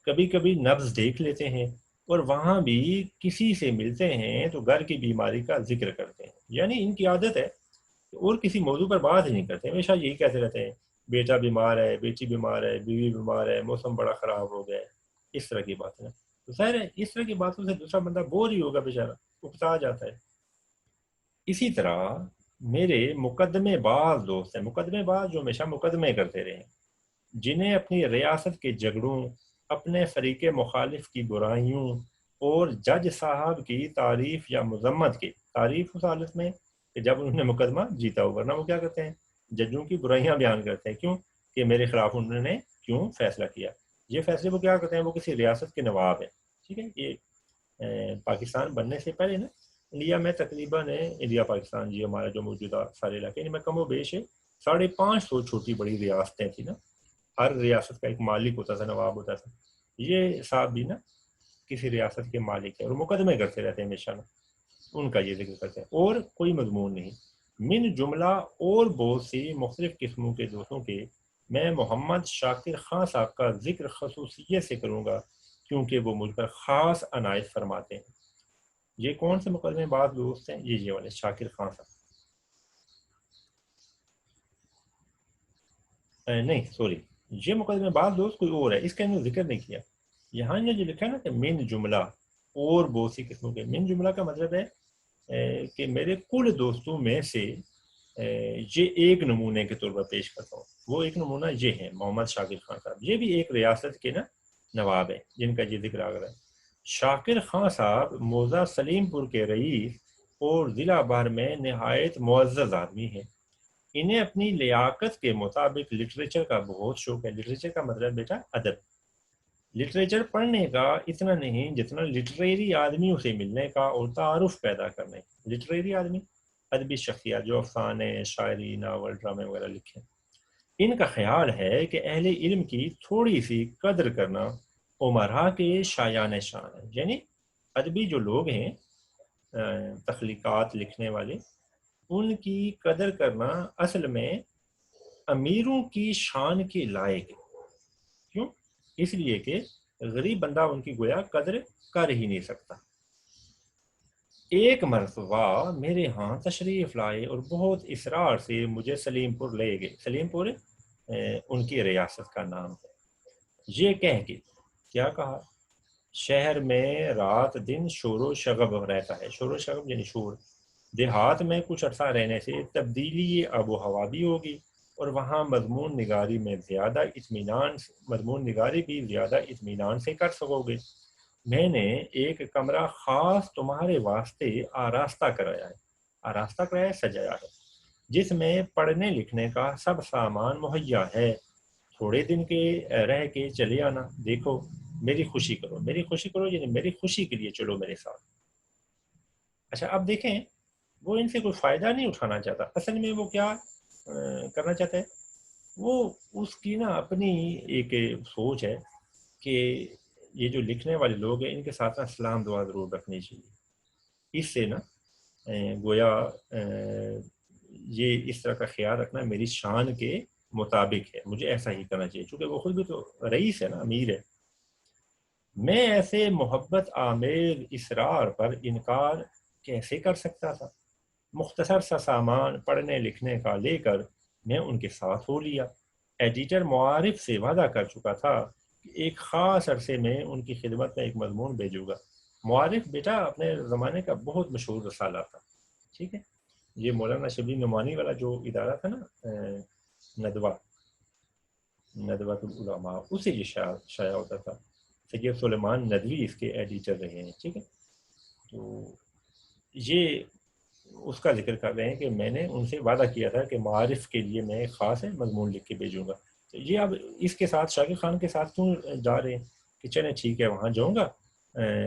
کبھی کبھی نبض دیکھ لیتے ہیں اور وہاں بھی کسی سے ملتے ہیں تو گھر کی بیماری کا ذکر کرتے ہیں. یعنی ان کی عادت ہے اور کسی موضوع پر بات ہی نہیں کرتے، ہمیشہ یہی کہتے رہتے ہیں بیٹا بیمار ہے، بیٹی بیمار ہے، بیوی بیمار ہے، موسم بڑا خراب ہو گیا ہے، اس طرح کی باتیں. تو ظاہر ہے اس طرح کی باتوں سے دوسرا بندہ بور ہی ہوگا، بیچارہ اکتا جاتا ہے. اسی طرح میرے مقدمے باز دوست ہیں، مقدمے باز جو ہمیشہ مقدمے کرتے رہے، جنہیں اپنی ریاست کے جھگڑوں، اپنے فریق مخالف کی برائیوں اور جج صاحب کی تعریف یا مذمت کی تعریف اس حالت میں کہ جب انہوں نے مقدمہ جیتا ہو، ورنہ وہ کیا کرتے ہیں ججوں کی برائیاں بیان کرتے ہیں. کیوں کہ میرے خلاف انہوں نے کیوں فیصلہ کیا. یہ فیصلے وہ کیا کرتے ہیں، وہ کسی ریاست کے نواب ہیں. ٹھیک ہے. یہ پاکستان بننے سے پہلے نا انڈیا میں تقریباً انڈیا پاکستان جی ہمارا جو موجودہ سارے علاقے میں کم و بیش 550 چھوٹی بڑی ریاستیں تھیں نا. ہر ریاست کا ایک مالک ہوتا تھا، نواب ہوتا تھا. یہ صاحب بھی نا کسی ریاست کے مالک ہیں اور مقدمے کرتے رہتے ہیں ہمیشہ نا، ان کا یہ ذکر کرتے ہیں اور کوئی مضمون نہیں. من جملہ اور بہت سی مختلف قسموں کے دوستوں کے میں محمد شاکر خان صاحب کا ذکر خصوصیت سے کروں گا کیونکہ وہ مجھ پر خاص عنایت فرماتے ہیں. یہ کون سے مقدمے بعض دوست ہیں؟ یہ والے شاکر خان صاحب. نہیں سوری، یہ مقدمے بعض دوست کوئی اور ہے، اس کا انہوں نے ذکر نہیں کیا. یہاں نے جو لکھا ہے نا کہ من جملہ اور بہت سی قسموں کے، من جملہ کا مطلب ہے کہ میرے کل دوستوں میں سے یہ ایک نمونے کے طور پر پیش کرتا ہوں. وہ ایک نمونہ یہ ہے محمد شاکر خان صاحب. یہ بھی ایک ریاست کے نا نواب ہیں جن کا یہ ذکر آ رہا ہے. شاکر خان صاحب موضع سلیم پور کے رئیس اور ضلع بھر میں نہایت معزز آدمی ہیں. انہیں اپنی لیاقت کے مطابق لٹریچر کا بہت شوق ہے. لٹریچر کا مطلب بیٹا ادب. لٹریچر پڑھنے کا اتنا نہیں جتنا لٹریری آدمیوں سے ملنے کا اور تعارف پیدا کرنے کا. لٹریری آدمی ادبی شخصیات جو افسانے، شاعری، ناول، ڈرامے وغیرہ لکھیں، ان کا خیال ہے کہ اہل علم کی تھوڑی سی قدر کرنا عمرا کے شایان شان ہے. یعنی ادبی جو لوگ ہیں، تخلیقات لکھنے والے، ان کی قدر کرنا اصل میں امیروں کی شان کے لائق ہے. کیوں؟ اس لیے کہ غریب بندہ ان کی گویا قدر کر ہی نہیں سکتا. ایک مرتبہ میرے ہاں تشریف لائے اور بہت اصرار سے مجھے سلیم پور لے گئے. سلیم پور ان کی ریاست کا نام ہے. یہ کہہ کے کیا کہا، شہر میں رات دن شور و شغب رہتا ہے. شور و شغب یعنی شور. دیہات میں کچھ عرصہ رہنے سے تبدیلی آب و ہوا بھی ہوگی اور وہاں مضمون نگاری بھی زیادہ اطمینان سے کر سکو گے. میں نے ایک کمرہ خاص تمہارے واسطے آراستہ کرایا ہے، سجایا ہے، جس میں پڑھنے لکھنے کا سب سامان مہیا ہے. تھوڑے دن کے رہ کے چلے آنا. دیکھو میری خوشی کرو یعنی میری خوشی کے لیے چلو میرے ساتھ. اچھا اب دیکھیں، وہ ان سے کوئی فائدہ نہیں اٹھانا چاہتا. اصل میں وہ کیا کرنا چاہتا ہے، وہ اس کی نا اپنی ایک سوچ ہے کہ یہ جو لکھنے والے لوگ ہیں ان کے ساتھ نا سلام دعا ضرور رکھنی چاہیے. اس سے نا گویا یہ اس طرح کا خیال رکھنا میری شان کے مطابق ہے، مجھے ایسا ہی کرنا چاہیے، چونکہ وہ خود بھی تو رئیس ہے نا، امیر ہے. میں ایسے محبت آمیز اصرار پر انکار کیسے کر سکتا تھا. مختصر سا سامان پڑھنے لکھنے کا لے کر میں ان کے ساتھ ہو لیا. ایڈیٹر معارف سے وعدہ کر چکا تھا کہ ایک خاص عرصے میں ان کی خدمت میں ایک مضمون بھیجوں گا. معارف بیٹا اپنے زمانے کا بہت مشہور رسالہ تھا. ٹھیک ہے، یہ مولانا شبلی نعمانی والا جو ادارہ تھا نا، ندوۃ العلماء، اسے یہ شائع ہوتا تھا. سید سلیمان ندوی اس کے ایڈیٹر رہے ہیں. ٹھیک ہے، تو یہ اس کا ذکر کر رہے ہیں کہ میں نے ان سے وعدہ کیا تھا کہ معارف کے لیے میں ایک خاص مضمون لکھ کے بھیجوں گا. تو یہ اب اس کے ساتھ شاکر خان کے ساتھ کیوں جا رہے ہیں کہ چلیں ٹھیک ہے وہاں جاؤں گا،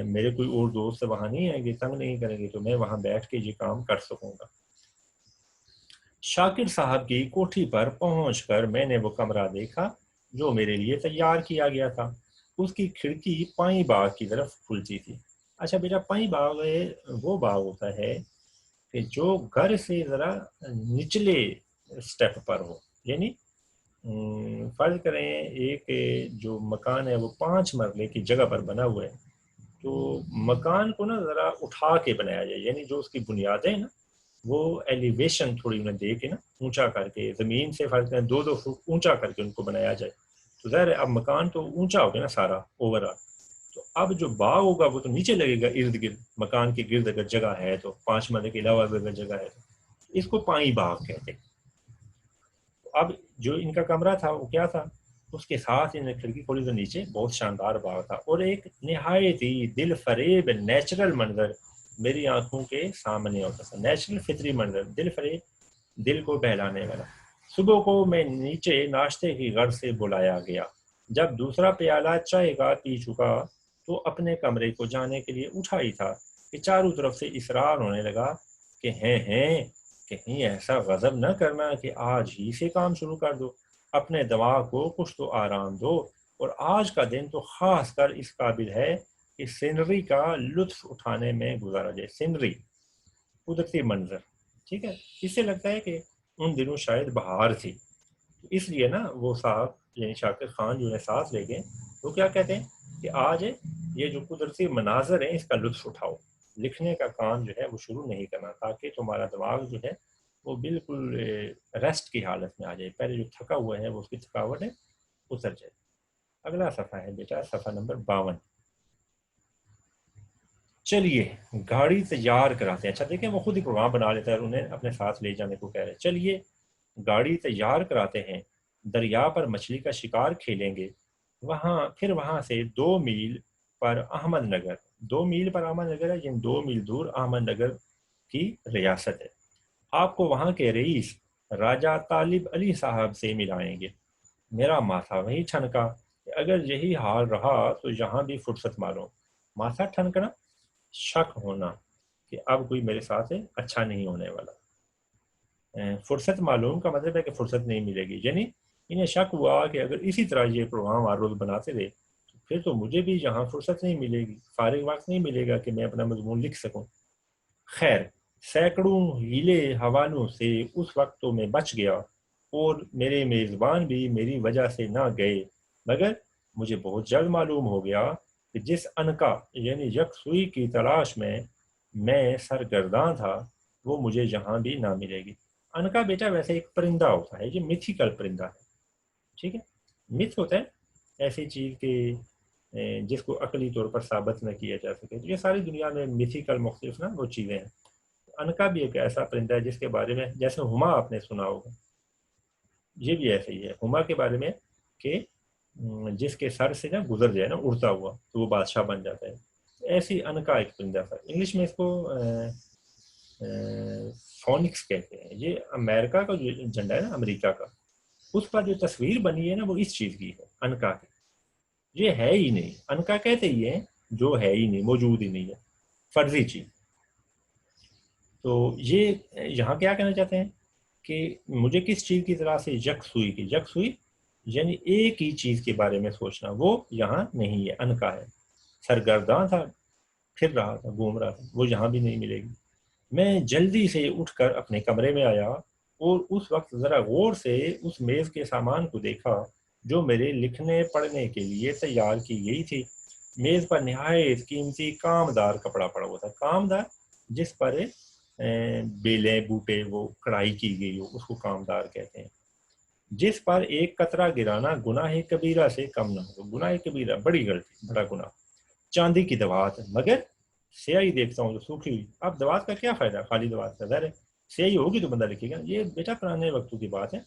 میرے کوئی اور دوست وہاں نہیں آئیں گے، تنگ نہیں کریں گے، تو میں وہاں بیٹھ کے یہ کام کر سکوں گا. شاکر صاحب کی کوٹھی پر پہنچ کر میں نے وہ کمرہ دیکھا جو میرے لیے تیار کیا گیا تھا. اس کی کھڑکی پائیں باغ کی طرف کھلتی تھی. اچھا بیٹا، پائیں باغ وہ باغ ہوتا ہے کہ جو گھر سے ذرا نچلے سٹیپ پر ہو. یعنی فرض کریں ایک جو مکان ہے وہ 5 مرلے کی جگہ پر بنا ہوا ہے، تو مکان کو نا ذرا اٹھا کے بنایا جائے. یعنی جو اس کی بنیادیں نا وہ ایلیویشن تھوڑی انہیں دے کے نا اونچا کر کے، زمین سے فرض کریں 2 فٹ اونچا کر کے ان کو بنایا جائے. تو ظاہر ہے اب مکان تو اونچا ہو گیا نا سارا اوور آل، تو اب جو باغ ہوگا وہ تو نیچے لگے گا ارد گرد. مکان کے گرد اگر جگہ ہے تو 5 مرلے کے علاوہ اگر جگہ ہے تو اس کو پائیں باغ کہتے ہیں. اب جو ان کا کمرہ تھا وہ کیا تھا، اس کے ساتھ ان کھڑکی کھولی تو نیچے بہت شاندار باغ تھا اور ایک نہایت ہی دل فریب نیچرل منظر میری آنکھوں کے سامنے ہوتا تھا. نیچرل فطری منظر، دل فریب، دل کو بہلانے والا. صبح کو میں نیچے ناشتے کی غرض سے بلایا گیا. جب دوسرا پیالہ چائے کا پی چکا تو اپنے کمرے کو جانے کے لیے اٹھا ہی تھا کہ چاروں طرف سے اصرار ہونے لگا کہ ہیں کہیں ایسا غضب نہ کرنا کہ آج ہی سے کام شروع کر دو. اپنے دماغ کو کچھ تو آرام دو، اور آج کا دن تو خاص کر اس قابل ہے کہ سینری کا لطف اٹھانے میں گزارا جائے. سینری، قدرتی منظر. ٹھیک ہے، اس سے لگتا ہے کہ ان دنوں شاید بہار تھی. اس لیے نا وہ صاحب یعنی شاکر خان جو انہیں ساتھ لے گئے، وہ کیا کہتے ہیں کہ آج یہ جو قدرتی مناظر ہیں اس کا لطف اٹھاؤ. لکھنے کا کام جو ہے وہ شروع نہیں کرنا تاکہ تمہارا دماغ جو ہے وہ بالکل ریسٹ کی حالت میں آ جائے. پہلے جو تھکا ہوا ہے وہ اس کی تھکاوٹ ہے اتر جائے. اگلا صفحہ ہے بیٹا، صفحہ نمبر 52. چلیے گاڑی تیار کراتے ہیں. اچھا دیکھیں، وہ خود ہی پروگرام بنا لیتا ہے اور انہیں اپنے ساتھ لے جانے کو کہہ رہے ہیں. چلیے گاڑی تیار کراتے ہیں، دریا پر مچھلی کا شکار کھیلیں گے. وہاں سے 2 میل پر احمد نگر، 2 میل پر احمد نگر ہے، یعنی 2 میل دور احمد نگر کی ریاست ہے. آپ کو وہاں کے رئیس راجہ طالب علی صاحب سے ملائیں گے. میرا ماتھا وہی ٹھنکا. کہ اگر یہی حال رہا تو یہاں بھی فرصت معلوم، ماتھا ٹھنکنا، شک ہونا کہ اب کوئی میرے ساتھ اچھا نہیں ہونے والا۔ فرصت معلوم کا مطلب ہے کہ فرصت نہیں ملے گی، یعنی انہیں شک ہوا کہ اگر اسی طرح یہ پروگرام ہر روز بناتے رہے پھر تو مجھے بھی یہاں فرصت نہیں ملے گی، فارغ وقت نہیں ملے گا کہ میں اپنا مضمون لکھ سکوں۔ خیر، سینکڑوں ہیلے حوالوں سے اس وقت تو میں بچ گیا اور میرے میزبان بھی میری وجہ سے نہ گئے، مگر مجھے بہت جلد معلوم ہو گیا کہ جس انکا یعنی یکسوئی کی تلاش میں سرگرداں تھا وہ مجھے یہاں بھی نہ ملے گی۔ انکا بیٹا ویسے ایک پرندہ ہوتا ہے، یہ میتھیکل پرندہ ہے، ٹھیک ہے، متھ ہوتا ہے ایسی چیز کہ جس کو عقلی طور پر ثابت نہ کیا جا سکے، تو یہ ساری دنیا میں میتھیکل مختلف نا وہ چیزیں ہیں۔ انکا بھی ایک ایسا پرندہ ہے جس کے بارے میں جیسے ہما آپ نے سنا ہوگا، یہ بھی ایسے ہی ہے ہما کے بارے میں کہ جس کے سر سے نا گزر جائے نا اڑتا ہوا تو وہ بادشاہ بن جاتا ہے، ایسی انکا ایک پرندہ تھا۔ انگلش میں اس کو فونکس کہتے ہیں۔ یہ امریکہ کا جو جھنڈا ہے نا امریکہ کا، اس پر جو تصویر بنی ہے نا وہ اس چیز کی ہے، انکا کی۔ یہ ہے ہی نہیں، انکا کہتے ہی ہیں جو ہے ہی نہیں، موجود ہی نہیں ہے، فرضی چیز۔ تو یہ یہاں کیا کہنا چاہتے ہیں کہ مجھے کس چیز کی طرح سے یکسوئی کی، یکسوئی یعنی ایک ہی چیز کے بارے میں سوچنا، وہ یہاں نہیں ہے، انکا ہے۔ سرگرداں تھا، پھر رہا تھا، گھوم رہا تھا، وہ یہاں بھی نہیں ملے گی۔ میں جلدی سے اٹھ کر اپنے کمرے میں آیا اور اس وقت ذرا غور سے اس میز کے سامان کو دیکھا جو میرے لکھنے پڑھنے کے لیے تیار کی گئی تھی۔ میز پر نہایت قیمتی کامدار کپڑا پڑا ہوا تھا۔ کامدار جس پر بیلیں بوٹے وہ کڑھائی کی گئی ہو اس کو کامدار کہتے ہیں۔ جس پر ایک قطرہ گرانا گناہ کبیرہ سے کم نہ ہو، گناہ کبیرہ بڑی غلطی، بڑا گناہ۔ چاندی کی دوات مگر سیاہی دیکھتا ہوں تو سوکھی ہوئی۔ اب دوات کا کیا فائدہ، خالی دوات کا، ظاہر ہے سیاہی ہوگی تو بندہ لکھے گا۔ یہ بیٹا پرانے وقتوں کی بات ہے،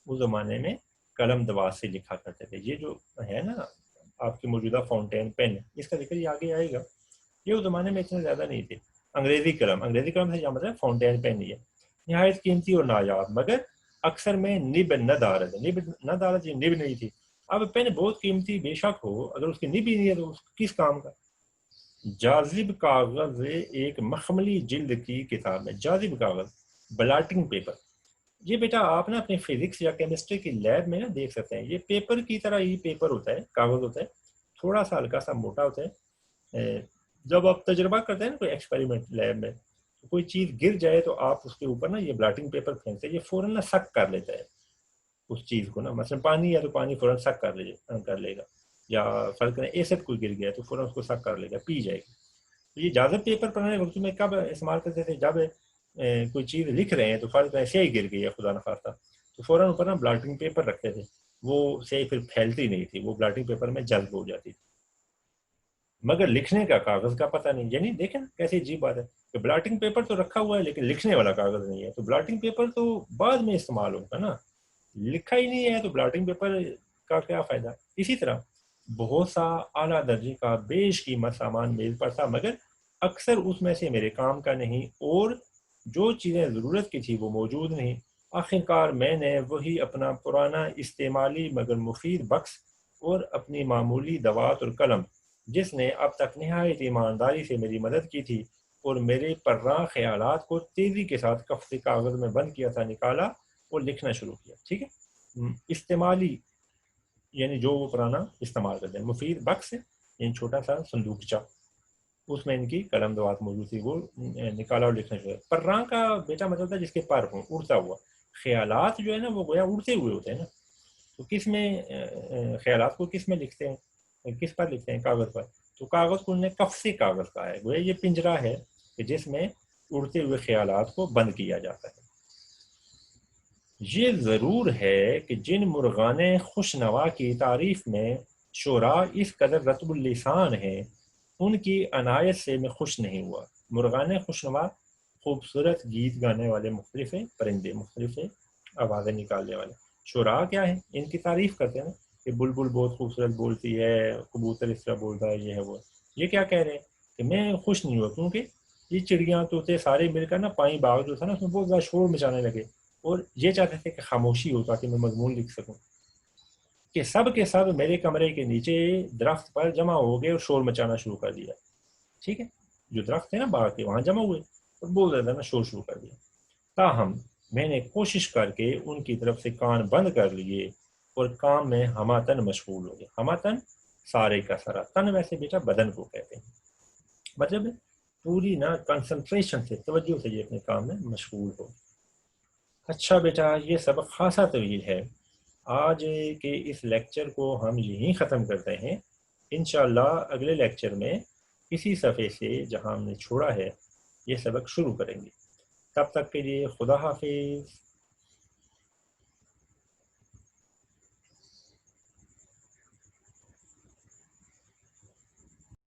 اس زمانے میں قلم دوات سے لکھا کرتے تھے۔ یہ جو ہے نا آپ کی موجودہ فاؤنٹین پین، اس کا ذکر یہ آگے آئے گا، یہ اس زمانے میں اتنے زیادہ نہیں تھے۔ انگریزی قلم سے مطلب فاؤنٹین پین ہی ہے، نہایت قیمتی اور نایاب، مگر اکثر میں نب نہ دارد، نب نہ دارد یہ نب نہیں تھی۔ اب پین بہت قیمتی بے شک ہو، اگر اس کی نب ہی نہیں ہے تو کس کام کا۔ جاذب کاغذ ایک مخملی جلد کی کتاب میں، جاذب کاغذ بلاٹنگ پیپر، یہ بیٹا آپ نا اپنے فزکس یا کیمسٹری کی لیب میں نا دیکھ سکتے ہیں، یہ پیپر کی طرح ہی پیپر ہوتا ہے، کاغذ ہوتا ہے، تھوڑا سا ہلکا سا موٹا ہوتا ہے۔ جب آپ تجربہ کرتے ہیں نا کوئی ایکسپیریمنٹ لیب میں، تو کوئی چیز گر جائے تو آپ اس کے اوپر نا یہ بلاٹنگ پیپر پھینکتے ہیں، یہ فوراً نا سک کر لیتا ہے اس چیز کو نا، مثلا پانی ہے تو پانی فوراً سک کر لے گا، یا فرض کریں ایسڈ کوئی گر گیا تو فوراً اس کو سک کر لے گا، پی جائے گی۔ تو یہ جاذب پیپر پڑھنے وقت میں کب استعمال کرتے تھے، جب کوئی چیز لکھ رہے ہیں تو فرض کریں سیاہی گر گئی ہے خدا نخواستہ، تو فوراً اوپر نا بلاٹنگ پیپر رکھتے تھے، وہ سیاہی پھر پھیلتی نہیں تھی، وہ بلاٹنگ پیپر میں جذب ہو جاتی تھی، مگر لکھنے کا کاغذ کا پتہ نہیں۔ یعنی دیکھیں کیسی عجیب بات ہے کہ بلاٹنگ پیپر تو رکھا ہوا ہے لیکن لکھنے والا کاغذ نہیں ہے، تو بلاٹنگ پیپر تو بعد میں استعمال ہوگا نا، لکھا ہی نہیں ہے تو بلاٹنگ پیپر کا کیا فائدہ۔ اسی طرح بہت سا اعلیٰ درجے کا بیش قیمت سامان میز پر تھا، مگر اکثر اس میں سے میرے کام کا نہیں، اور جو چیزیں ضرورت کی تھی وہ موجود نہیں۔ آخرکار میں نے وہی اپنا پرانا استعمالی مگر مفید بکس اور اپنی معمولی دوات اور قلم، جس نے اب تک نہایت ایمانداری سے میری مدد کی تھی اور میرے پرراں خیالات کو تیزی کے ساتھ کفت کاغذ میں بند کیا تھا، نکالا اور لکھنا شروع کیا۔ ٹھیک ہے، استعمالی یعنی جو وہ پرانا استعمال کرتے ہیں، مفید بکس یعنی چھوٹا سا صندوقچہ، اس میں ان کی قلم دوات موجود تھی، وہ نکالا اور لکھنا شروع۔ پرراں کا بیٹا مطلب تھا جس کے پر ہوں، اڑتا ہوا۔ خیالات جو ہے نا وہ گویا اڑتے ہوئے ہوتے ہیں نا، تو کس میں خیالات کو کس میں لکھتے ہیں، کس پر لکھتے ہیں، کاغذ پر، تو کاغذ کو انہوں نے کفسی کاغذ کہا ہے، گویا یہ پنجرہ ہے کہ جس میں اڑتے ہوئے خیالات کو بند کیا جاتا ہے۔ یہ ضرور ہے کہ جن مرغان خوشنوا کی تعریف میں شعراء اس قدر رطب اللسان ہیں، ان کی عنایت سے میں خوش نہیں ہوا۔ مرغان خوشنوا خوبصورت گیت گانے والے مختلف پرندے، مختلف آوازیں نکالنے والے۔ شعراء کیا ہیں، ان کی تعریف کرتے ہیں کہ بلبل بہت خوبصورت بولتی ہے، کبوتر اس طرح بولتا ہے، یہ ہے وہ۔ یہ کیا کہہ رہے ہیں کہ میں خوش نہیں ہوا کیونکہ یہ چڑیاں طوطے سارے مل کر نا پائیں باغ جو تھا نا اس میں بہت زیادہ شور مچانے لگے، اور یہ چاہتے تھے کہ خاموشی ہو تاکہ میں مضمون لکھ سکوں۔ کہ سب کے سب میرے کمرے کے نیچے درخت پر جمع ہو گئے اور شور مچانا شروع کر دیا. ٹھیک ہے, جو درخت تھے نا باغ کے وہاں جمع ہوئے اور بول رہے تھے نا, شور شروع کر دیا. تاہم میں نے کوشش کر کے ان کی طرف سے کان بند کر لیے اور کام میں ہماتن مشغول ہو گئے. ہماتن سارے کا سارا, تن ویسے بیٹا بدن کو کہتے ہیں, مطلب پوری نا کنسنٹریشن سے, توجہ سے یہ اپنے کام میں مشغول ہو. اچھا بیٹا, یہ سبق خاصا طویل ہے. آج کے اس لیکچر کو ہم یہیں ختم کرتے ہیں. انشاءاللہ اگلے لیکچر میں اسی صفحے سے جہاں ہم نے چھوڑا ہے یہ سبق شروع کریں گے. تب تک کے لیے خدا حافظ.